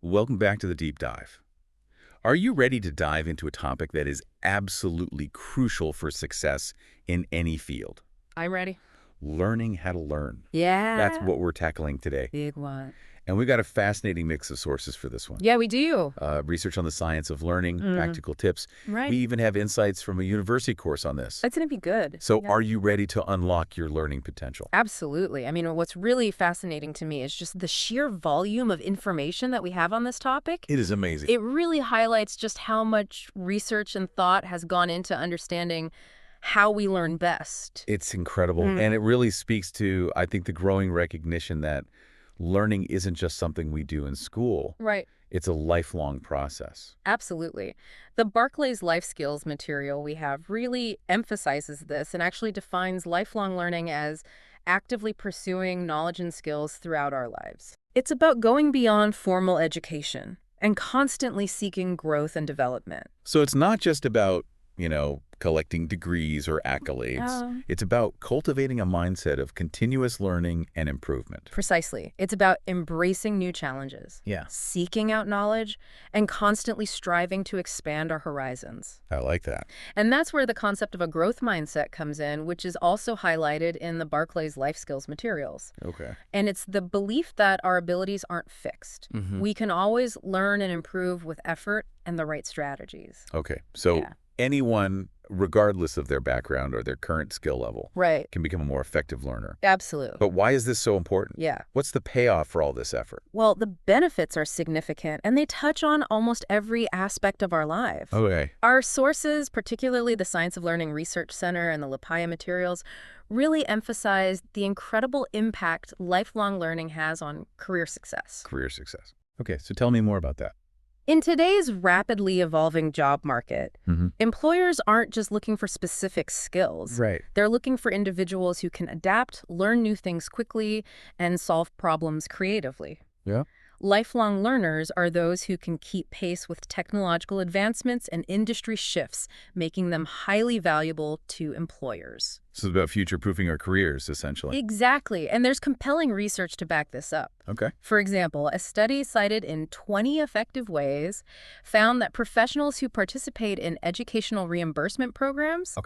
welcome back to the deep dive. Are you ready to dive into a topic that is absolutely crucial for success in any field? I'm ready. Learning how to learn. Yeah. That's what we're tackling today. Big one. And we've got a fascinating mix of sources for this one. Yeah, we do. Research on the science of learning, practical tips. Right. We even have insights from a university course on this. That's going to be good. So Yeah. are you ready to unlock your learning potential? Absolutely. I mean, what's really fascinating to me is just the sheer volume of information that we have on this topic. It is amazing. It really highlights just how much research and thought has gone into understanding how we learn best. It's incredible. And it really speaks to, I think, the growing recognition that learning isn't just something we do in school. Right. It's a lifelong process. Absolutely. The Barclay's Life Skills material we have really emphasizes this and actually defines lifelong learning as actively pursuing knowledge and skills throughout our lives. It's about going beyond formal education and constantly seeking growth and development. So it's not just about, collecting degrees or accolades. It's about cultivating a mindset of continuous learning and improvement. Precisely. It's about embracing new challenges, seeking out knowledge, and constantly striving to expand our horizons. I like that. And that's where the concept of a growth mindset comes in, which is also highlighted in the Barclay's Life Skills materials. Okay. And it's the belief that our abilities aren't fixed. We can always learn and improve with effort and the right strategies. Okay. So anyone, regardless of their background or their current skill level, can become a more effective learner. Absolutely. But why is this so important? Yeah. What's the payoff for all this effort? Well, the benefits are significant, and they touch on almost every aspect of our life. Okay. Our sources, particularly the Science of Learning Research Center and the Lapaya materials, really emphasize the incredible impact lifelong learning has on career success. Career success. Okay, so tell me more about that. In today's rapidly evolving job market, employers aren't just looking for specific skills. Right. They're looking for individuals who can adapt, learn new things quickly, and solve problems creatively. Yeah. Lifelong learners are those who can keep pace with technological advancements and industry shifts, making them highly valuable to employers. So it's about future-proofing our careers, essentially. Exactly, and there's compelling research to back this up. Okay. For example, a study cited in 20 effective ways found that professionals who participate in educational reimbursement programs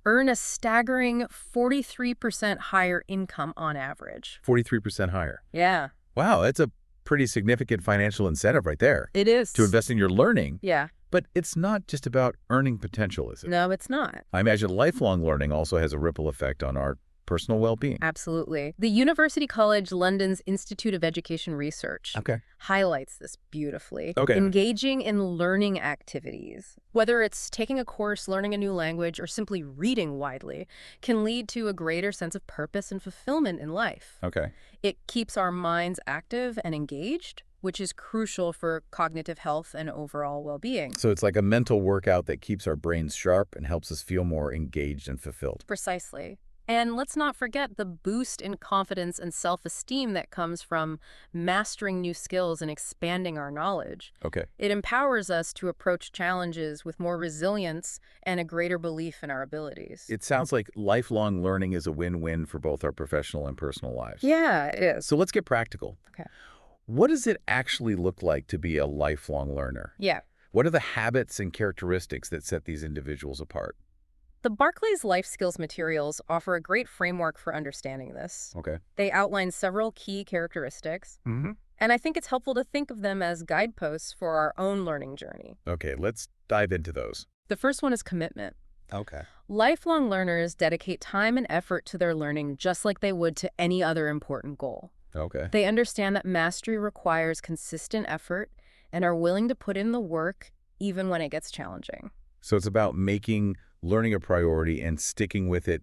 earn a staggering 43% higher income on average. 43% higher. Yeah. Wow, that's a pretty significant financial incentive right there. It is. To invest in your learning. Yeah. But it's not just about earning potential, is it? No, it's not. I imagine lifelong learning also has a ripple effect on our personal well-being. Absolutely. The University College London's Institute of Education Research highlights this beautifully. Engaging in learning activities, whether it's taking a course, learning a new language, or simply reading widely, can lead to a greater sense of purpose and fulfillment in life. It keeps our minds active and engaged, which is crucial for cognitive health and overall well-being. So it's like a mental workout that keeps our brains sharp and helps us feel more engaged and fulfilled. Precisely. And let's not forget the boost in confidence and self-esteem that comes from mastering new skills and expanding our knowledge. It empowers us to approach challenges with more resilience and a greater belief in our abilities. It sounds like lifelong learning is a win-win for both our professional and personal lives. Yeah, it is. So let's get practical. What does it actually look like to be a lifelong learner? Yeah. What are the habits and characteristics that set these individuals apart? The Barclay's Life Skills materials offer a great framework for understanding this. They outline several key characteristics, and I think it's helpful to think of them as guideposts for our own learning journey. Let's dive into those. The first one is commitment. Lifelong learners dedicate time and effort to their learning just like they would to any other important goal. They understand that mastery requires consistent effort and are willing to put in the work even when it gets challenging. So it's about making learning a priority and sticking with it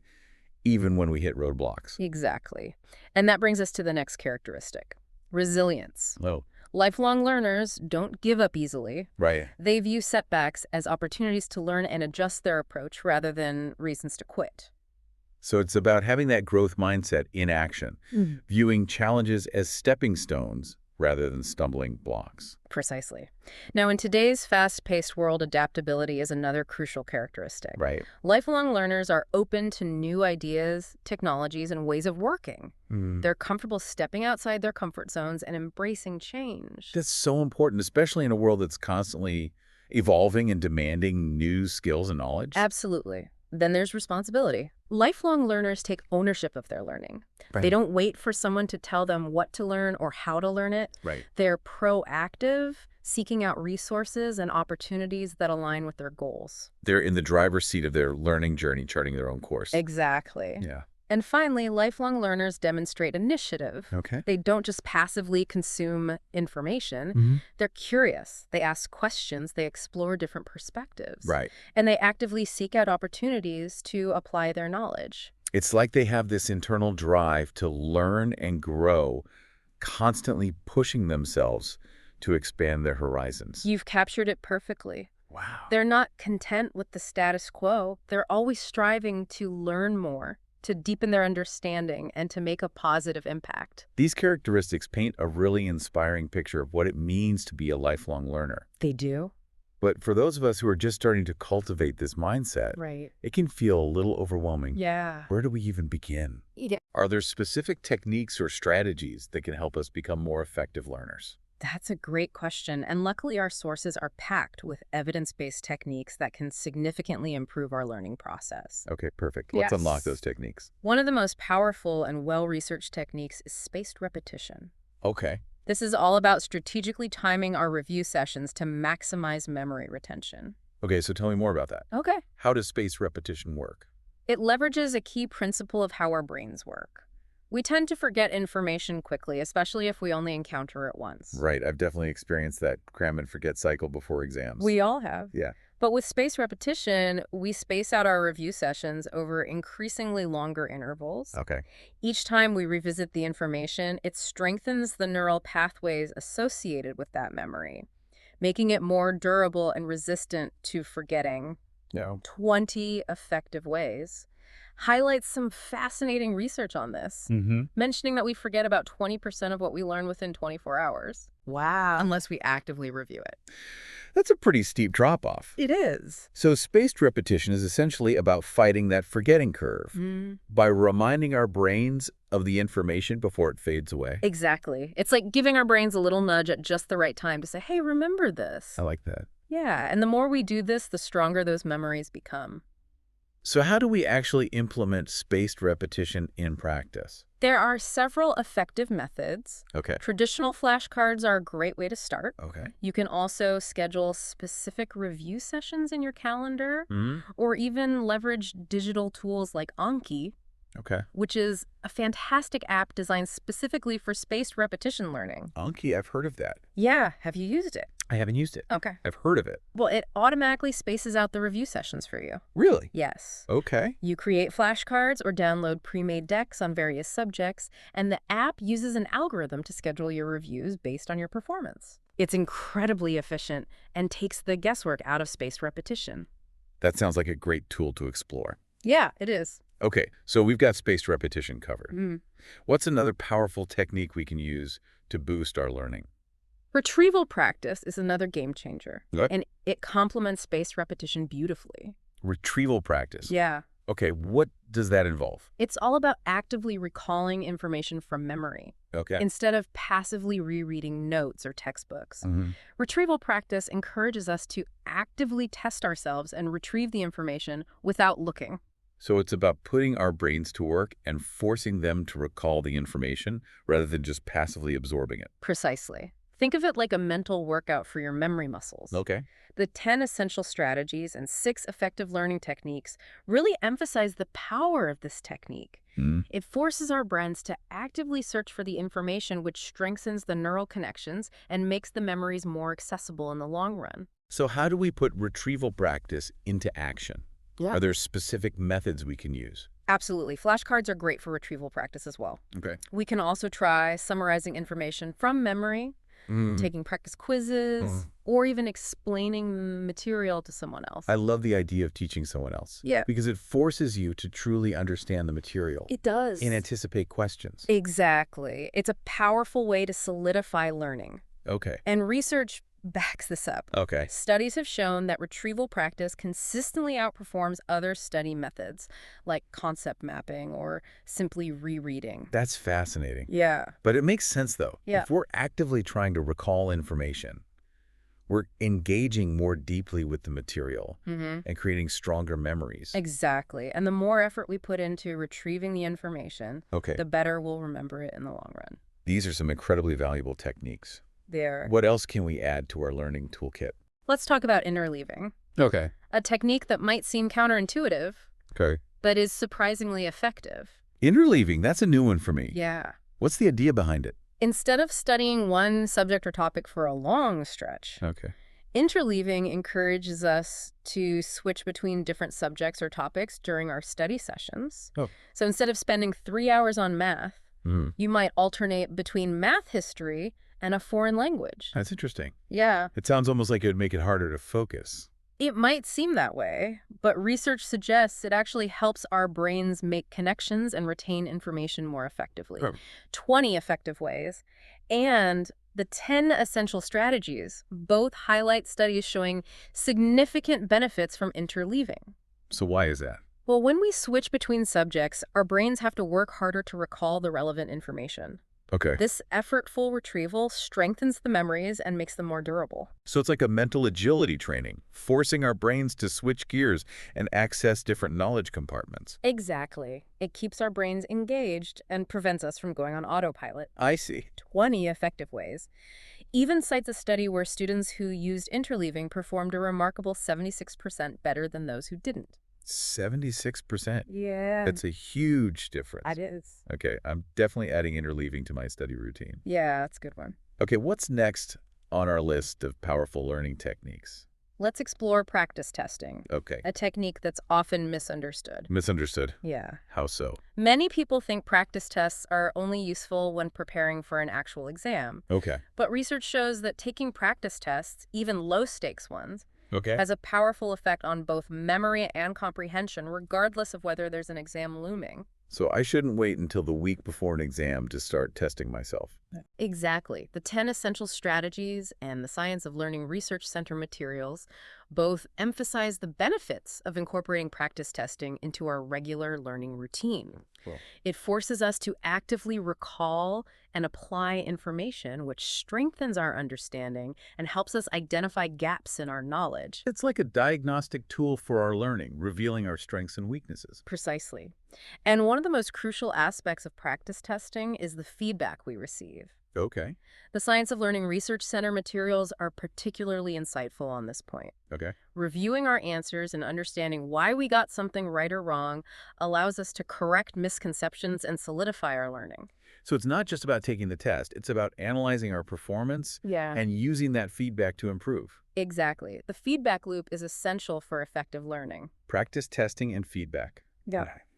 even when we hit roadblocks. Exactly. And that brings us to the next characteristic, resilience. Lifelong learners don't give up easily. They view setbacks as opportunities to learn and adjust their approach rather than reasons to quit. So it's about having that growth mindset in action, viewing challenges as stepping stones rather than stumbling blocks. Precisely. Now, in today's fast-paced world, adaptability is another crucial characteristic. Right. Lifelong learners are open to new ideas, technologies, and ways of working. They're comfortable stepping outside their comfort zones and embracing change. That's so important, especially in a world that's constantly evolving and demanding new skills and knowledge. Absolutely. Then there's responsibility. Lifelong learners take ownership of their learning. Right. They don't wait for someone to tell them what to learn or how to learn it. Right. They're proactive, seeking out resources and opportunities that align with their goals. They're in the driver's seat of their learning journey, charting their own course. Exactly. Yeah. And finally, lifelong learners demonstrate initiative. Okay. They don't just passively consume information. They're curious. They ask questions. They explore different perspectives. Right. And they actively seek out opportunities to apply their knowledge. It's like they have this internal drive to learn and grow, constantly pushing themselves to expand their horizons. You've captured it perfectly. Wow. They're not content with the status quo. They're always striving to learn more, to deepen their understanding, and to make a positive impact. These characteristics paint a really inspiring picture of what it means to be a lifelong learner. They do? But for those of us who are just starting to cultivate this mindset, Right. it can feel a little overwhelming. Yeah. Where do we even begin? Yeah. Are there specific techniques or strategies that can help us become more effective learners? That's a great question, and luckily our sources are packed with evidence-based techniques that can significantly improve our learning process. Okay, perfect. Let's Yes. unlock those techniques. One of the most powerful and well-researched techniques is spaced repetition. Okay. This is all about strategically timing our review sessions to maximize memory retention. Okay, so tell me more about that. Okay. How does spaced repetition work? It leverages a key principle of how our brains work. We tend to forget information quickly, especially if we only encounter it once. Right, I've definitely experienced that cram and forget cycle before exams. We all have. Yeah. But with spaced repetition, we space out our review sessions over increasingly longer intervals. Okay. Each time we revisit the information, it strengthens the neural pathways associated with that memory, making it more durable and resistant to forgetting. Yeah. 20 effective ways. Highlights some fascinating research on this, mentioning that we forget about 20% of what we learn within 24 hours. Wow. Unless we actively review it. That's a pretty steep drop-off. It is. So spaced repetition is essentially about fighting that forgetting curve by reminding our brains of the information before it fades away. Exactly. It's like giving our brains a little nudge at just the right time to say, hey, remember this. I like that. Yeah, and the more we do this, the stronger those memories become. So how do we actually implement spaced repetition in practice? There are several effective methods. Okay. Traditional flashcards are a great way to start. Okay. You can also schedule specific review sessions in your calendar, or even leverage digital tools like Anki, which is a fantastic app designed specifically for spaced repetition learning. Anki, I've heard of that. Yeah, have you used it? I haven't used it. Okay. I've heard of it. Well, it automatically spaces out the review sessions for you. Really? Yes. Okay. You create flashcards or download pre-made decks on various subjects, and the app uses an algorithm to schedule your reviews based on your performance. It's incredibly efficient and takes the guesswork out of spaced repetition. That sounds like a great tool to explore. Yeah, it is. Okay, so we've got spaced repetition covered. What's another powerful technique we can use to boost our learning? Retrieval practice is another game changer, What? and it complements spaced repetition beautifully. Retrieval practice? Yeah. Okay, what does that involve? It's all about actively recalling information from memory, Okay. instead of passively rereading notes or textbooks. Retrieval practice encourages us to actively test ourselves and retrieve the information without looking. So it's about putting our brains to work and forcing them to recall the information rather than just passively absorbing it. Precisely. Think of it like a mental workout for your memory muscles. Okay. The 10 essential strategies and 6 effective learning techniques really emphasize the power of this technique. It forces our brains to actively search for the information, which strengthens the neural connections and makes the memories more accessible in the long run. So how do we put retrieval practice into action? Yeah. Are there specific methods we can use? Absolutely. Flashcards are great for retrieval practice as well. Okay. We can also try summarizing information from memory, taking practice quizzes, or even explaining material to someone else. I love the idea of teaching someone else. Yeah. Because it forces you to truly understand the material. It does. And anticipate questions. Exactly. It's a powerful way to solidify learning. Okay. And research backs this up. Okay. Studies have shown that retrieval practice consistently outperforms other study methods, like concept mapping or simply rereading. That's fascinating. Yeah. But it makes sense, though. Yeah. If we're actively trying to recall information, we're engaging more deeply with the material and creating stronger memories. Exactly. And the more effort we put into retrieving the information, Okay. the better we'll remember it in the long run. These are some incredibly valuable techniques. There. What else can we add to our learning toolkit? Let's talk about interleaving. Okay. A technique that might seem counterintuitive, Okay. but is surprisingly effective. Interleaving, that's a new one for me. Yeah. What's the idea behind it? Instead of studying one subject or topic for a long stretch, Okay. interleaving encourages us to switch between different subjects or topics during our study sessions. Oh. So instead of spending 3 hours on math, you might alternate between math history and a foreign language. That's interesting. Yeah. It sounds almost like it would make it harder to focus. It might seem that way, but research suggests it actually helps our brains make connections and retain information more effectively. 20 effective ways. And the 10 essential strategies both highlight studies showing significant benefits from interleaving. So why is that? Well, when we switch between subjects, our brains have to work harder to recall the relevant information. Okay. This effortful retrieval strengthens the memories and makes them more durable. So it's like a mental agility training, forcing our brains to switch gears and access different knowledge compartments. Exactly. It keeps our brains engaged and prevents us from going on autopilot. I see. 20 effective ways. Even cites a study where students who used interleaving performed a remarkable 76% better than those who didn't. 76%. Yeah. That's a huge difference. It is. Okay, I'm definitely adding interleaving to my study routine. Yeah, that's a good one. Okay, what's next on our list of powerful learning techniques? Let's explore practice testing. Okay. A technique that's often misunderstood. Misunderstood. Yeah. How so? Many people think practice tests are only useful when preparing for an actual exam. Okay. But research shows that taking practice tests, even low-stakes ones, Okay. has a powerful effect on both memory and comprehension, regardless of whether there's an exam looming. So I shouldn't wait until the week before an exam to start testing myself. Exactly. The 10 essential strategies and the Science of Learning Research Center materials both emphasize the benefits of incorporating practice testing into our regular learning routine. Cool. It forces us to actively recall and apply information, which strengthens our understanding and helps us identify gaps in our knowledge. It's like a diagnostic tool for our learning, revealing our strengths and weaknesses. Precisely. And one of the most crucial aspects of practice testing is the feedback we receive. Okay. The Science of Learning Research Center materials are particularly insightful on this point. Okay. Reviewing our answers and understanding why we got something right or wrong allows us to correct misconceptions and solidify our learning. So it's not just about taking the test. It's about analyzing our performance and using that feedback to improve. Exactly. The feedback loop is essential for effective learning. Practice testing and feedback.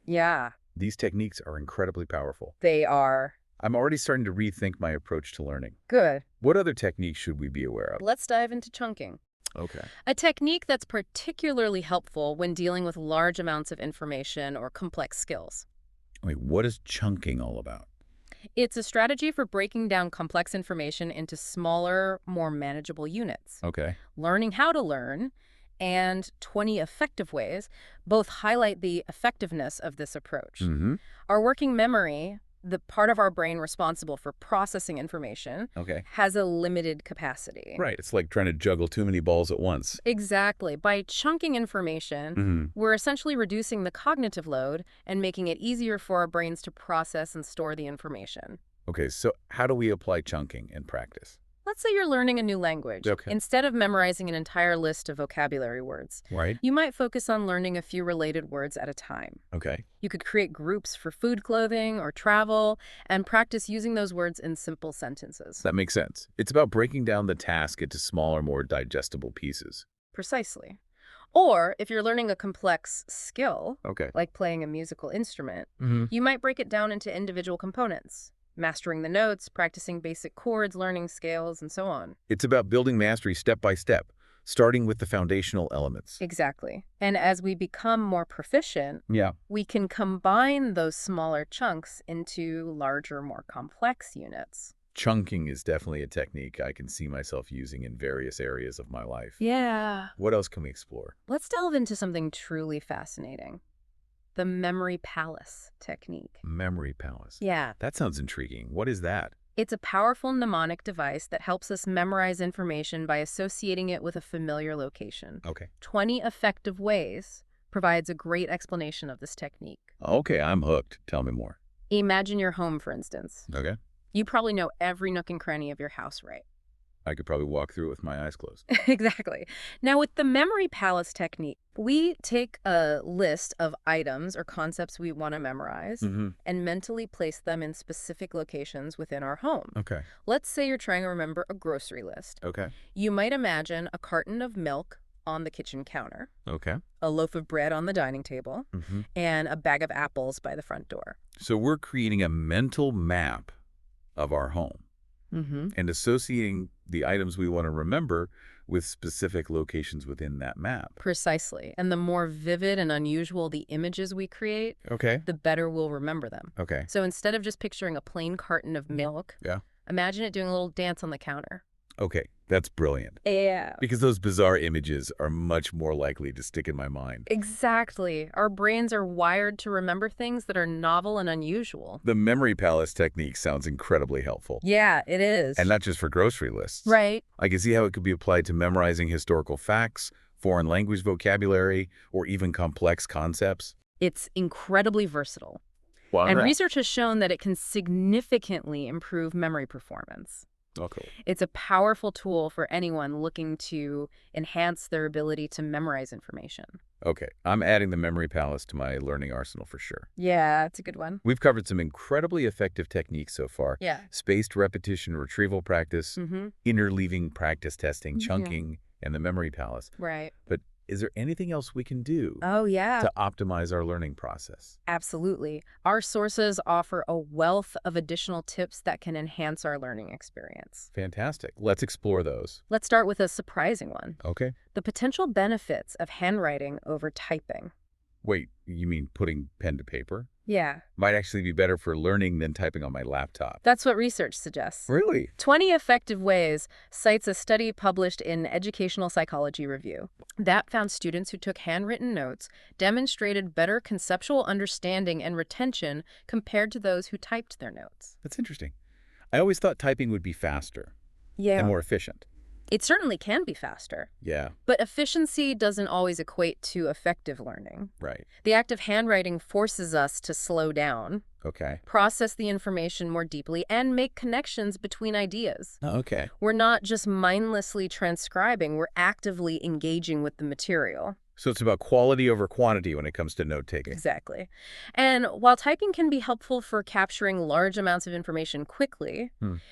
Yeah. These techniques are incredibly powerful. They are. I'm already starting to rethink my approach to learning. Good. What other techniques should we be aware of? Let's dive into chunking. Okay. A technique that's particularly helpful when dealing with large amounts of information or complex skills. Wait, what is chunking all about? It's a strategy for breaking down complex information into smaller, more manageable units. Okay. Learning how to learn and 20 effective ways both highlight the effectiveness of this approach. Our working memory, the part of our brain responsible for processing information, has a limited capacity. Right. It's like trying to juggle too many balls at once. Exactly. By chunking information, we're essentially reducing the cognitive load and making it easier for our brains to process and store the information. Okay, so how do we apply chunking in practice? Let's say you're learning a new language. Okay. Instead of memorizing an entire list of vocabulary words, Right. you might focus on learning a few related words at a time. Okay. You could create groups for food, clothing, or travel, and practice using those words in simple sentences. That makes sense. It's about breaking down the task into smaller, more digestible pieces. Precisely. Or if you're learning a complex skill, Okay. like playing a musical instrument, you might break it down into individual components. mastering the notes, practicing basic chords, learning scales, and so on. It's about building mastery step by step, starting with the foundational elements. Exactly. And as we become more proficient, Yeah. we can combine those smaller chunks into larger, more complex units. Chunking is definitely a technique I can see myself using in various areas of my life. Yeah. What else can we explore? Let's delve into something truly fascinating. The memory palace technique. Memory palace. Yeah. That sounds intriguing. What is that? It's a powerful mnemonic device that helps us memorize information by associating it with a familiar location. Okay. 20 Effective Ways provides a great explanation of this technique. Okay, I'm hooked. Tell me more. Imagine your home, for instance. Okay. You probably know every nook and cranny of your house, right? I could probably walk through it with my eyes closed. Exactly. Now, with the memory palace technique, we take a list of items or concepts we want to memorize and mentally place them in specific locations within our home. Okay. Let's say you're trying to remember a grocery list. Okay. You might imagine a carton of milk on the kitchen counter, Okay. a loaf of bread on the dining table, and a bag of apples by the front door. So we're creating a mental map of our home and associating the items we want to remember with specific locations within that map. Precisely. And the more vivid and unusual the images we create, the better we'll remember them. Okay. So instead of just picturing a plain carton of milk, imagine it doing a little dance on the counter. Okay, that's brilliant. Yeah. Because those bizarre images are much more likely to stick in my mind. Exactly. Our brains are wired to remember things that are novel and unusual. The memory palace technique sounds incredibly helpful. Yeah, it is. And not just for grocery lists. Right. I can see how it could be applied to memorizing historical facts, foreign language vocabulary, or even complex concepts. It's incredibly versatile. Wow. And research has shown that it can significantly improve memory performance. Okay. It's a powerful tool for anyone looking to enhance their ability to memorize information. Okay, I'm adding the memory palace to my learning arsenal for sure. Yeah, it's a good one. We've covered some incredibly effective techniques so far. Yeah. Spaced repetition, retrieval practice, interleaving practice testing, chunking, and the memory palace. Right. But is there anything else we can do to optimize our learning process? Absolutely. Our sources offer a wealth of additional tips that can enhance our learning experience. Fantastic. Let's explore those. Let's start with a surprising one. Okay. The potential benefits of handwriting over typing. Wait, you mean putting pen to paper? Yeah. Might actually be better for learning than typing on my laptop. That's what research suggests. Really? 20 Effective Ways cites a study published in Educational Psychology Review that found students who took handwritten notes demonstrated better conceptual understanding and retention compared to those who typed their notes. That's interesting. I always thought typing would be faster and more efficient. It certainly can be faster. Yeah. But efficiency doesn't always equate to effective learning. Right. The act of handwriting forces us to slow down, process the information more deeply, and make connections between ideas. Okay. We're not just mindlessly transcribing, we're actively engaging with the material. So it's about quality over quantity when it comes to note-taking. Exactly. And while typing can be helpful for capturing large amounts of information quickly,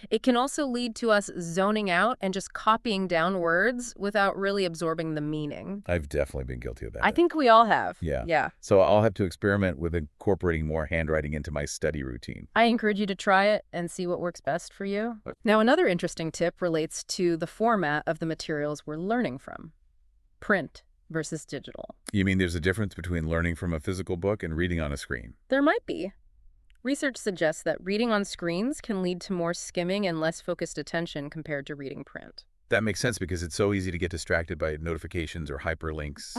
it can also lead to us zoning out and just copying down words without really absorbing the meaning. I've definitely been guilty of that. I think we all have. Yeah. So I'll have to experiment with incorporating more handwriting into my study routine. I encourage you to try it and see what works best for you. Now, another interesting tip relates to the format of the materials we're learning from. Print versus digital. You mean there's a difference between learning from a physical book and reading on a screen? There might be. Research suggests that reading on screens can lead to more skimming and less focused attention compared to reading print. That makes sense because it's so easy to get distracted by notifications or hyperlinks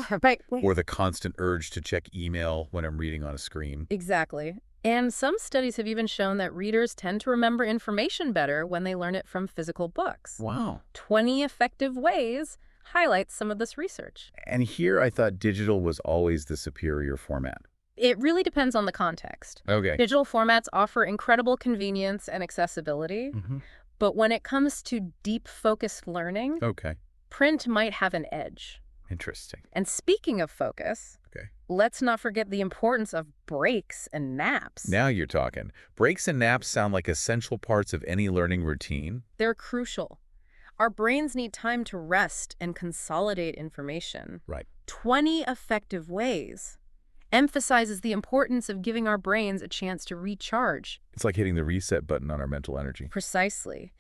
or the constant urge to check email when I'm reading on a screen. Exactly. And some studies have even shown that readers tend to remember information better when they learn it from physical books. Wow. 20 Effective Ways highlights some of this research. And here I thought digital was always the superior format. It really depends on the context. Okay. Digital formats offer incredible convenience and accessibility, but when it comes to deep focused learning, print might have an edge. Interesting. And speaking of focus, let's not forget the importance of breaks and naps. Now you're talking. Breaks and naps sound like essential parts of any learning routine. They're crucial. Our brains need time to rest and consolidate information. Right. 20 Effective Ways emphasizes the importance of giving our brains a chance to recharge. It's like hitting the reset button on our mental energy. Precisely.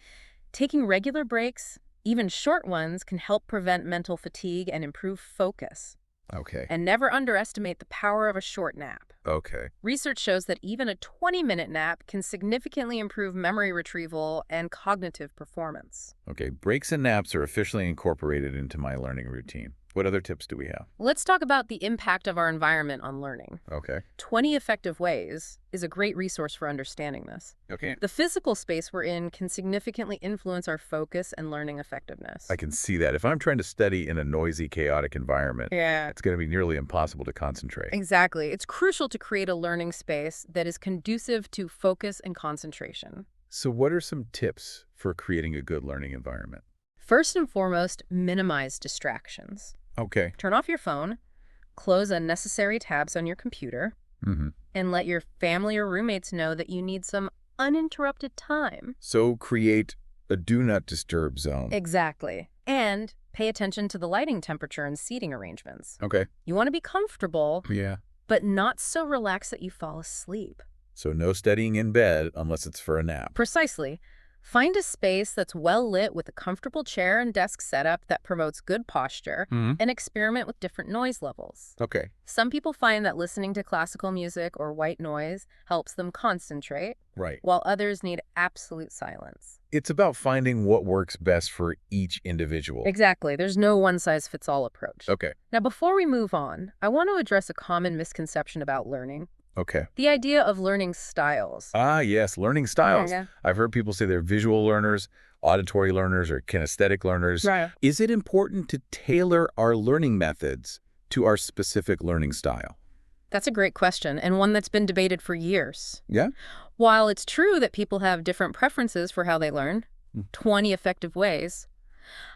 Taking regular breaks, even short ones, can help prevent mental fatigue and improve focus. Okay. And never underestimate the power of a short nap. Okay. Research shows that even a 20-minute nap can significantly improve memory retrieval and cognitive performance. Okay, breaks and naps are officially incorporated into my learning routine. What other tips do we have? Let's talk about the impact of our environment on learning. Okay. 20 Effective Ways is a great resource for understanding this. Okay. The physical space we're in can significantly influence our focus and learning effectiveness. I can see that. If I'm trying to study in a noisy, chaotic environment, it's going to be nearly impossible to concentrate. Exactly. It's crucial to create a learning space that is conducive to focus and concentration. So what are some tips for creating a good learning environment? First and foremost, minimize distractions. Okay. Turn off your phone, close unnecessary tabs on your computer, and let your family or roommates know that you need some uninterrupted time. So create a do not disturb zone. Exactly. And pay attention to the lighting temperature and seating arrangements. Okay. You want to be comfortable, Yeah. but not so relaxed that you fall asleep. So no studying in bed unless it's for a nap. Precisely. Find a space that's well lit with a comfortable chair and desk setup that promotes good posture, and experiment with different noise levels. Okay. Some people find that listening to classical music or white noise helps them concentrate, Right. while others need absolute silence. It's about finding what works best for each individual. Exactly. There's no one-size-fits-all approach. Okay. Now, before we move on, I want to address a common misconception about learning. Okay. The idea of learning styles. Ah, yes, learning styles. Yeah. I've heard people say they're visual learners, auditory learners, or kinesthetic learners. Right. Is it important to tailor our learning methods to our specific learning style? That's a great question, and one that's been debated for years. Yeah? While it's true that people have different preferences for how they learn, 20 Effective Ways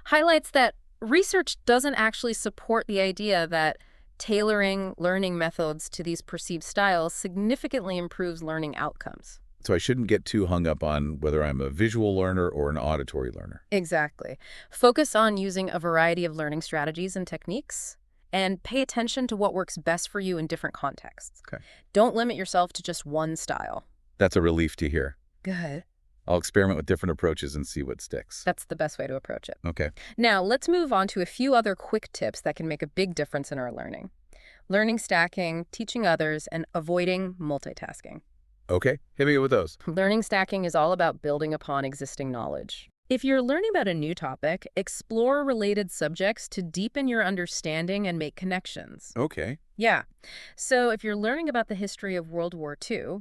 highlights that research doesn't actually support the idea that tailoring learning methods to these perceived styles significantly improves learning outcomes. So I shouldn't get too hung up on whether I'm a visual learner or an auditory learner. Exactly. Focus on using a variety of learning strategies and techniques, and pay attention to what works best for you in different contexts. Okay. Don't limit yourself to just one style. That's a relief to hear. Good. I'll experiment with different approaches and see what sticks. That's the best way to approach it. Okay. Now, let's move on to a few other quick tips that can make a big difference in our learning. Learning stacking, teaching others, and avoiding multitasking. Okay. Hit me with those. Learning stacking is all about building upon existing knowledge. If you're learning about a new topic, explore related subjects to deepen your understanding and make connections. Okay. Yeah. So if you're learning about the history of World War II,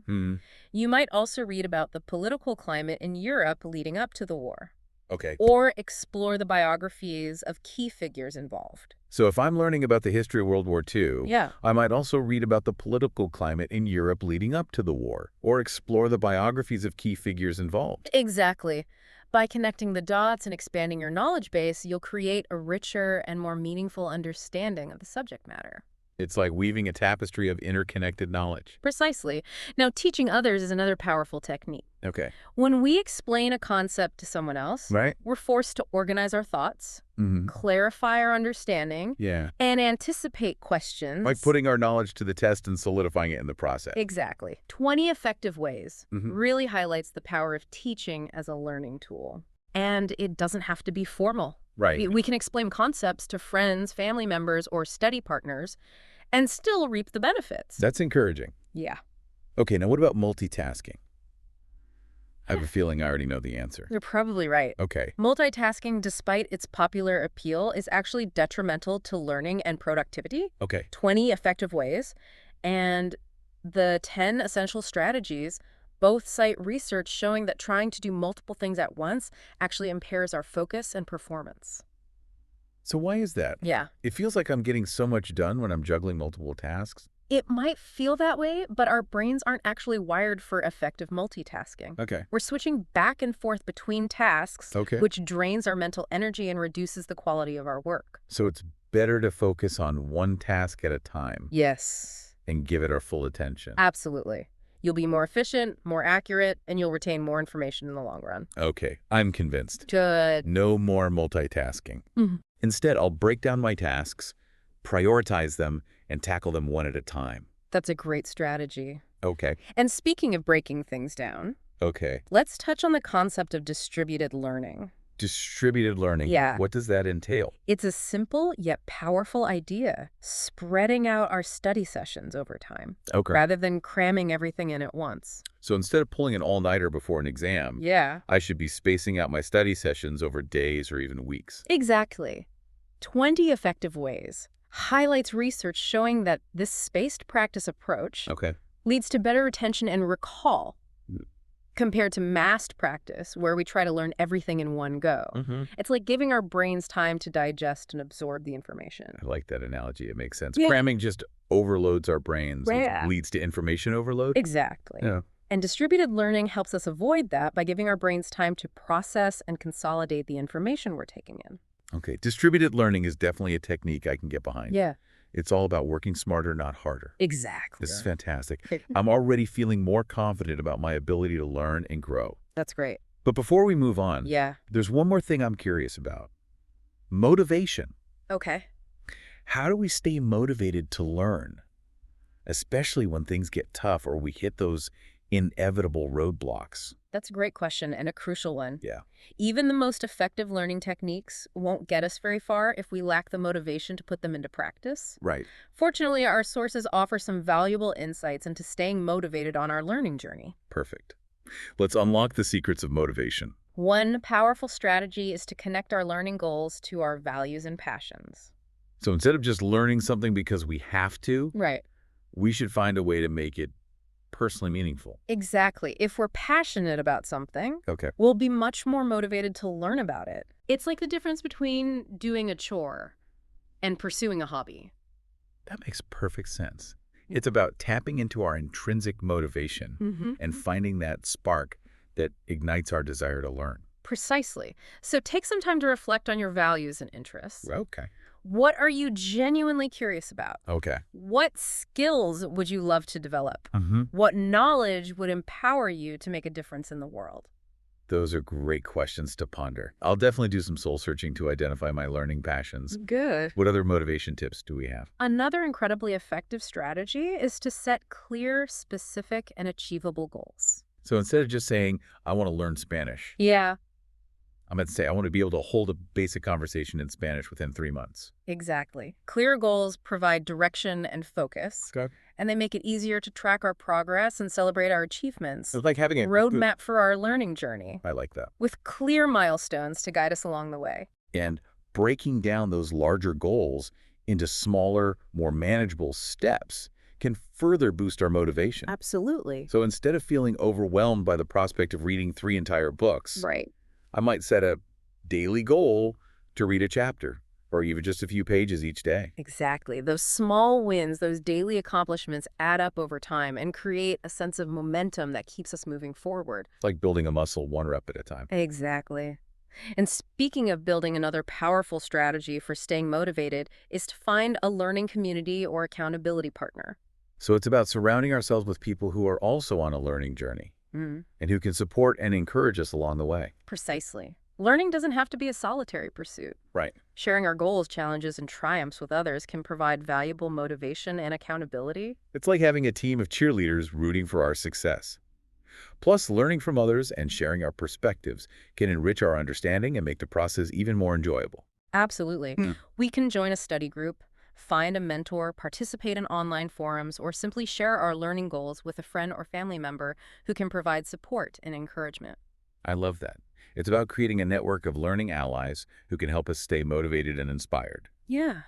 you might also read about the political climate in Europe leading up to the war. Okay. Or explore the biographies of key figures involved. So if I'm learning about the history of World War II, Yeah. I might also read about the political climate in Europe leading up to the war, or explore the biographies of key figures involved. Exactly. By connecting the dots and expanding your knowledge base, you'll create a richer and more meaningful understanding of the subject matter. It's like weaving a tapestry of interconnected knowledge. Precisely. Now, teaching others is another powerful technique. Okay. When we explain a concept to someone else, we're forced to organize our thoughts, clarify our understanding, and anticipate questions. Like putting our knowledge to the test and solidifying it in the process. Exactly. 20 Effective Ways really highlights the power of teaching as a learning tool. And it doesn't have to be formal. Right. We can explain concepts to friends, family members, or study partners and still reap the benefits. That's encouraging. Yeah. Okay, now what about multitasking? I have a feeling I already know the answer. You're probably right. Okay. Multitasking, despite its popular appeal, is actually detrimental to learning and productivity. Okay. 20 Effective Ways and the 10 Essential Strategies both cite research showing that trying to do multiple things at once actually impairs our focus and performance. So why is that? Yeah. It feels like I'm getting so much done when I'm juggling multiple tasks. It might feel that way, but our brains aren't actually wired for effective multitasking. Okay. We're switching back and forth between tasks, which drains our mental energy and reduces the quality of our work. So it's better to focus on one task at a time. Yes. And give it our full attention. Absolutely. You'll be more efficient, more accurate, and you'll retain more information in the long run. Okay, I'm convinced. Good. No more multitasking. Instead, I'll break down my tasks, prioritize them, and tackle them one at a time. That's a great strategy. Okay. And speaking of breaking things down, Okay. let's touch on the concept of distributed learning. Distributed learning. Yeah. What does that entail? It's a simple yet powerful idea, spreading out our study sessions over time, Okay. rather than cramming everything in at once. So instead of pulling an all-nighter before an exam, Yeah. I should be spacing out my study sessions over days or even weeks. Exactly. 20 effective ways highlights research showing that this spaced practice approach Okay. leads to better retention and recall compared to massed practice, where we try to learn everything in one go. It's like giving our brains time to digest and absorb the information. I like that analogy. It makes sense. Yeah. Cramming just overloads our brains Right. and leads to information overload. Exactly. Yeah. And distributed learning helps us avoid that by giving our brains time to process and consolidate the information we're taking in. Okay. Distributed learning is definitely a technique I can get behind. Yeah. It's all about working smarter, not harder. Exactly. This is fantastic. I'm already feeling more confident about my ability to learn and grow. That's great. But before we move on, Yeah. there's one more thing I'm curious about. Motivation. Okay. How do we stay motivated to learn, especially when things get tough or we hit those inevitable roadblocks? That's a great question and a crucial one. Yeah. Even the most effective learning techniques won't get us very far if we lack the motivation to put them into practice. Right. Fortunately, our sources offer some valuable insights into staying motivated on our learning journey. Perfect. Let's unlock the secrets of motivation. One powerful strategy is to connect our learning goals to our values and passions. So instead of just learning something because we have to, Right. we should find a way to make it personally meaningful. Exactly. If we're passionate about something, Okay. we'll be much more motivated to learn about it. It's like the difference between doing a chore and pursuing a hobby. That makes perfect sense. It's about tapping into our intrinsic motivation and finding that spark that ignites our desire to learn. Precisely. So take some time to reflect on your values and interests. Okay. What are you genuinely curious about? Okay. What skills would you love to develop? Mm-hmm. What knowledge would empower you to make a difference in the world? Those are great questions to ponder. I'll definitely do some soul searching to identify my learning passions. Good. What other motivation tips do we have? Another incredibly effective strategy is to set clear, specific, and achievable goals. So instead of just saying, I want to learn Spanish, Yeah, I'm going to say, I want to be able to hold a basic conversation in Spanish within 3 months. exactly. Clear goals provide direction and focus, Okay. and they make it easier to track our progress and celebrate our achievements. It's like having a Roadmap for our learning journey, I like that. with clear milestones to guide us along the way. And breaking down those larger goals into smaller, more manageable steps can further boost our motivation. Absolutely. So instead of feeling overwhelmed by the prospect of reading 3 entire books, Right. I might set a daily goal to read a chapter or even just a few pages each day. Exactly. Those small wins, those daily accomplishments add up over time and create a sense of momentum that keeps us moving forward. It's like building a muscle 1 rep at a time. Exactly. And speaking of building, another powerful strategy for staying motivated is to find a learning community or accountability partner. So it's about surrounding ourselves with people who are also on a learning journey and who can support and encourage us along the way. Precisely. Learning doesn't have to be a solitary pursuit. Right. Sharing our goals, challenges, and triumphs with others can provide valuable motivation and accountability. It's like having a team of cheerleaders rooting for our success. Plus, learning from others and sharing our perspectives can enrich our understanding and make the process even more enjoyable. Absolutely. We can join a study group, find a mentor, participate in online forums, or simply share our learning goals with a friend or family member who can provide support and encouragement. I love that. It's about creating a network of learning allies who can help us stay motivated and inspired. Yeah.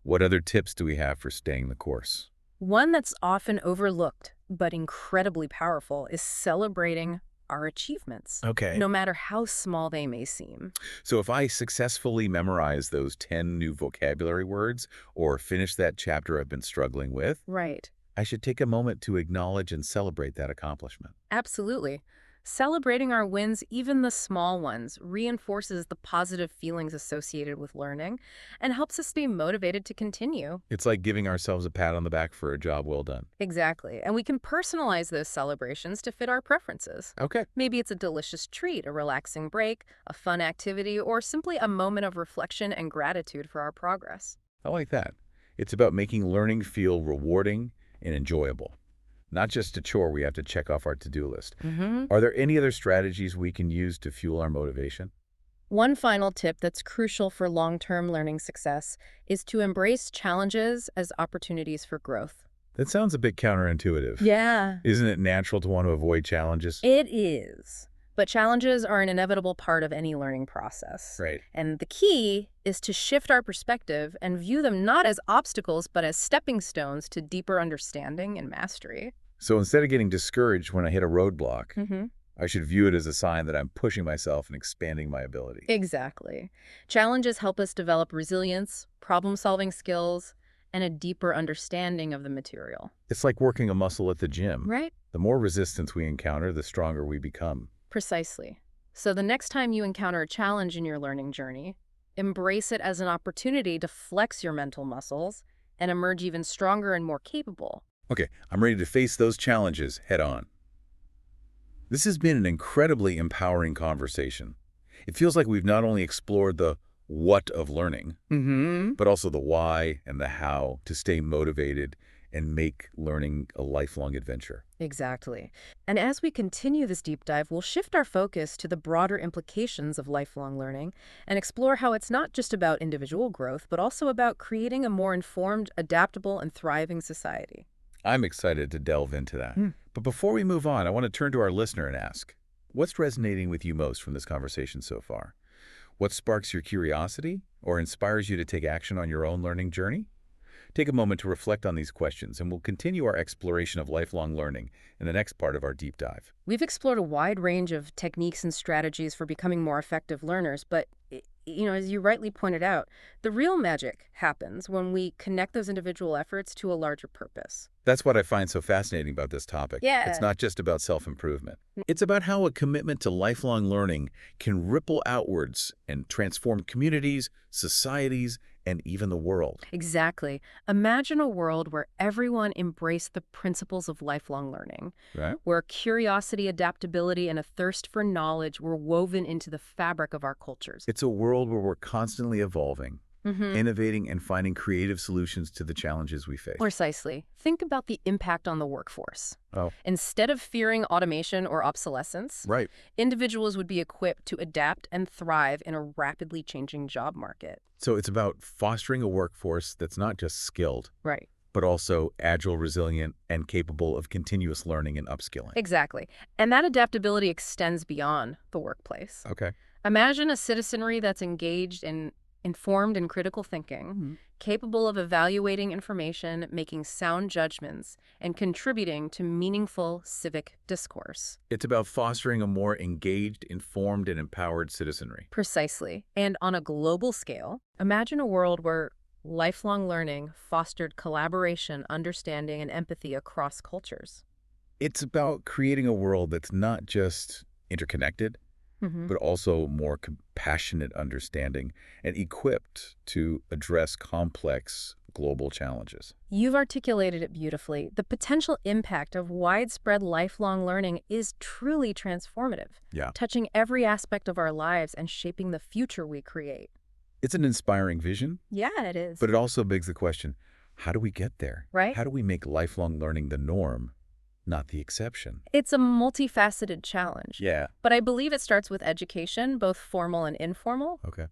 What other tips do we have for staying the course? One that's often overlooked, but incredibly powerful, is celebrating our achievements, Okay. no matter how small they may seem. So if I successfully memorize those 10 new vocabulary words or finish that chapter I've been struggling with, Right. I should take a moment to acknowledge and celebrate that accomplishment. Absolutely. Celebrating our wins, even the small ones, reinforces the positive feelings associated with learning and helps us stay motivated to continue. It's like giving ourselves a pat on the back for a job well done. Exactly. And we can personalize those celebrations to fit our preferences. Okay. Maybe it's a delicious treat, a relaxing break, a fun activity, or simply a moment of reflection and gratitude for our progress. I like that. It's about making learning feel rewarding, and enjoyable, not just a chore we have to check off our to-do list. Mm-hmm. Are there any other strategies we can use to fuel our motivation? One final tip that's crucial for long-term learning success is to embrace challenges as opportunities for growth. That sounds a bit counterintuitive. Yeah, Isn't it natural to want to avoid challenges? it is. But challenges are an inevitable part of any learning process. Right. And the key is to shift our perspective and view them not as obstacles, but as stepping stones to deeper understanding and mastery. So instead of getting discouraged when I hit a roadblock, Mm-hmm. I should view it as a sign that I'm pushing myself and expanding my ability. Exactly. Challenges help us develop resilience, problem-solving skills, and a deeper understanding of the material. It's like working a muscle at the gym. Right? The more resistance we encounter, the stronger we become. Precisely. So the next time you encounter a challenge in your learning journey, embrace it as an opportunity to flex your mental muscles and emerge even stronger and more capable. Okay, I'm ready to face those challenges head on. This has been an incredibly empowering conversation. It feels like we've not only explored the what of learning, but also the why and the how to stay motivated and make learning a lifelong adventure. Exactly. And as we continue this deep dive, we'll shift our focus to the broader implications of lifelong learning and explore how it's not just about individual growth, but also about creating a more informed, adaptable, and thriving society. I'm excited to delve into that. But before we move on, I want to turn to our listener and ask, what's resonating with you most from this conversation so far? What sparks your curiosity or inspires you to take action on your own learning journey? Take a moment to reflect on these questions, and we'll continue our exploration of lifelong learning in the next part of our deep dive. We've explored a wide range of techniques and strategies for becoming more effective learners, but as you rightly pointed out, the real magic happens when we connect those individual efforts to a larger purpose. That's what I find so fascinating about this topic. Yeah. It's not just about self-improvement. It's about how a commitment to lifelong learning can ripple outwards and transform communities, societies, and even the world. Exactly. Imagine a world where everyone embraced the principles of lifelong learning, Right? where curiosity, adaptability, and a thirst for knowledge were woven into the fabric of our cultures. It's a world where we're constantly evolving, innovating, and finding creative solutions to the challenges we face. Precisely. Think about the impact on the workforce. Oh, Instead of fearing automation or obsolescence, right. individuals would be equipped to adapt and thrive in a rapidly changing job market. So it's about fostering a workforce that's not just skilled, Right. but also agile, resilient, and capable of continuous learning and upskilling. Exactly. And that adaptability extends beyond the workplace. Okay. Imagine a citizenry that's engaged in informed and critical thinking, capable of evaluating information, making sound judgments, and contributing to meaningful civic discourse. It's about fostering a more engaged, informed, and empowered citizenry. Precisely. And on a global scale, imagine a world where lifelong learning fostered collaboration, understanding, and empathy across cultures. It's about creating a world that's not just interconnected, but also more compassionate understanding and equipped to address complex global challenges. You've articulated it beautifully. The potential impact of widespread lifelong learning is truly transformative, Yeah. touching every aspect of our lives and shaping the future we create. It's an inspiring vision, Yeah, it is. but it also begs the question, how do we get there? Right? How do we make lifelong learning the norm, not the exception? It's a multifaceted challenge. Yeah. But I believe it starts with education, both formal and informal. Okay.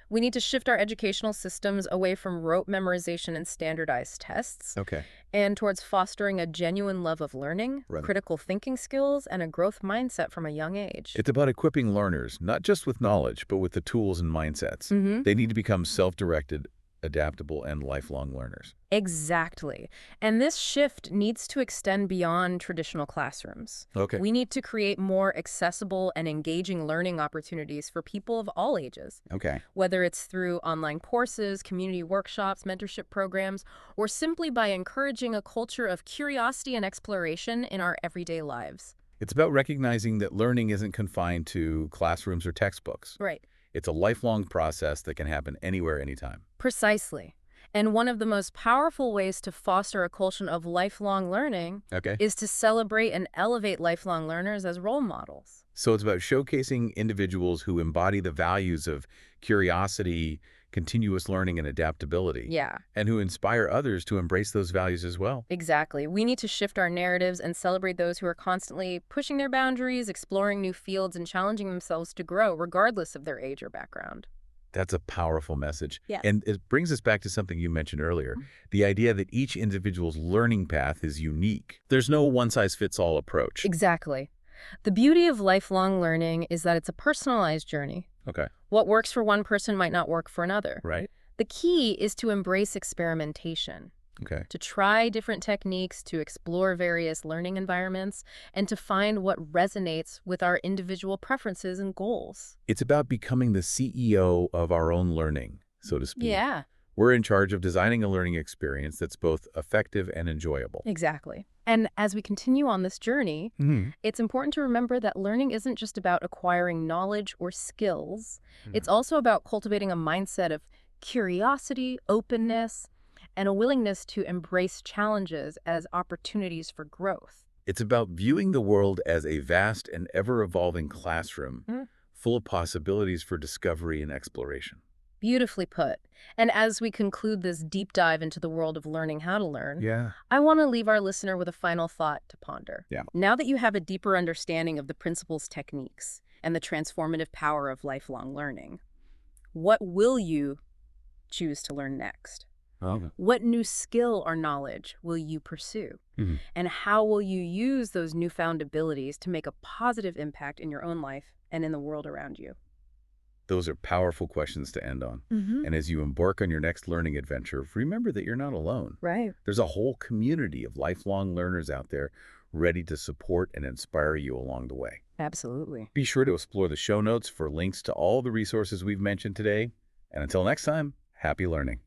We need to shift our educational systems away from rote memorization and standardized tests Okay. and towards fostering a genuine love of learning, Right. critical thinking skills, and a growth mindset from a young age. It's about equipping learners, not just with knowledge, but with the tools and mindsets. They need to become self-directed, adaptable, and lifelong learners. Exactly. And this shift needs to extend beyond traditional classrooms. Okay. We need to create more accessible and engaging learning opportunities for people of all ages, Okay. whether it's through online courses, community workshops, mentorship programs, or simply by encouraging a culture of curiosity and exploration in our everyday lives. It's about recognizing that learning isn't confined to classrooms or textbooks. Right. It's a lifelong process that can happen anywhere, anytime. Precisely. And one of the most powerful ways to foster a culture of lifelong learning Okay. is to celebrate and elevate lifelong learners as role models. So it's about showcasing individuals who embody the values of curiosity, continuous learning and adaptability. Yeah. And who inspire others to embrace those values as well. Exactly. We need to shift our narratives and celebrate those who are constantly pushing their boundaries, exploring new fields, and challenging themselves to grow, regardless of their age or background. That's a powerful message. Yes. And it brings us back to something you mentioned earlier, the idea that each individual's learning path is unique. There's no one-size-fits-all approach. Exactly. The beauty of lifelong learning is that it's a personalized journey. Okay. What works for one person might not work for another. Right. The key is to embrace experimentation. Okay. To try different techniques, to explore various learning environments, and to find what resonates with our individual preferences and goals. It's about becoming the CEO of our own learning, so to speak. Yeah. We're in charge of designing a learning experience that's both effective and enjoyable. Exactly. And as we continue on this journey, it's important to remember that learning isn't just about acquiring knowledge or skills. It's also about cultivating a mindset of curiosity, openness, and a willingness to embrace challenges as opportunities for growth. It's about viewing the world as a vast and ever-evolving classroom, full of possibilities for discovery and exploration. Beautifully put. And as we conclude this deep dive into the world of learning how to learn, Yeah. I want to leave our listener with a final thought to ponder. Yeah. Now that you have a deeper understanding of the principles, techniques, and the transformative power of lifelong learning, what will you choose to learn next? Okay. What new skill or knowledge will you pursue? And how will you use those newfound abilities to make a positive impact in your own life and in the world around you? Those are powerful questions to end on. And as you embark on your next learning adventure, remember that you're not alone. Right. There's a whole community of lifelong learners out there ready to support and inspire you along the way. Absolutely. Be sure to explore the show notes for links to all the resources we've mentioned today. And until next time, happy learning.